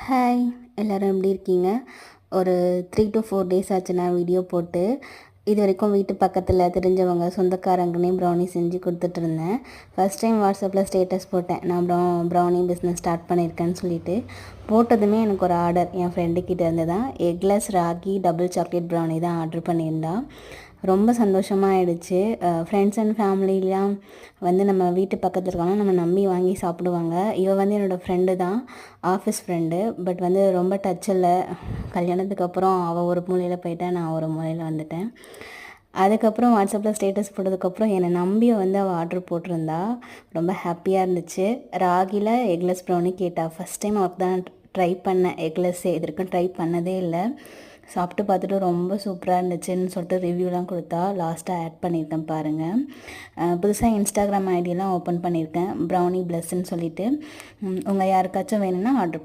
Hi, எல்லோரும் எப்படி இருக்கீங்க? ஒரு 3 to 4 டேஸ் ஆச்சு நான் வீடியோ போட்டு. இது வரைக்கும் வீட்டு பக்கத்தில் தெரிஞ்சவங்க சொந்தக்காரங்கனே ப்ரௌனி செஞ்சு கொடுத்துட்ருந்தேன். ஃபஸ்ட் டைம் வாட்ஸ்அப்பில் ஸ்டேட்டஸ் போட்டேன், நான் ப்ரௌனி பிஸ்னஸ் ஸ்டார்ட் பண்ணியிருக்கேன்னு சொல்லிட்டு. போட்டதுமே எனக்கு ஒரு ஆர்டர் என் ஃப்ரெண்டுக்கிட்ட இருந்து தான். Eggless ragi double chocolate brownie தான் ஆர்டர் பண்ணியிருந்தா. ரொம்ப சந்தோஷமாக ஆயிடுச்சு. ஃப்ரெண்ட்ஸ் அண்ட் ஃபேமிலிலாம் வந்து நம்ம வீட்டு பக்கத்தில் இருக்காங்க, நம்ம நம்பி வாங்கி சாப்பிடுவாங்க. இவள் வந்து என்னோடய ஃப்ரெண்டு தான், ஆஃபீஸ் ஃப்ரெண்டு. பட் வந்து ரொம்ப டச் இல்லை. கல்யாணத்துக்கு அப்புறம் அவள் ஒரு மூலையில் போயிட்டா, நான் ஒரு மூலையில் வந்துட்டேன். அதுக்கப்புறம் வாட்ஸ்அப்பில் ஸ்டேட்டஸ் போட்டதுக்கப்புறம் என்னை நம்பி வந்து அவள் ஆர்டர் போட்டிருந்தா. ரொம்ப ஹாப்பியாக இருந்துச்சு. ராகியில் எக்லெஸ் ப்ரௌனி கேட்டா. ஃபஸ்ட் டைம் அவளுக்கு தான் ட்ரை பண்ணேன். எக்லெஸ் இது வரைக்கும் ட்ரை பண்ணதே இல்லை. சாப்பிட்டு பார்த்துட்டு ரொம்ப சூப்பராக இருந்துச்சுன்னு சொல்லிட்டு ரிவ்யூலாம் கொடுத்தா. லாஸ்ட்டாக ஆட் பண்ணியிருக்கேன் பாருங்கள். புதுசாக இன்ஸ்டாகிராம் ஐடியெல்லாம் ஓப்பன் பண்ணியிருக்கேன், ப்ரௌனி ப்ளஸ்ன்னு சொல்லிட்டு. உங்கள் யாருக்காச்சும் வேணும்னா ஆர்டர்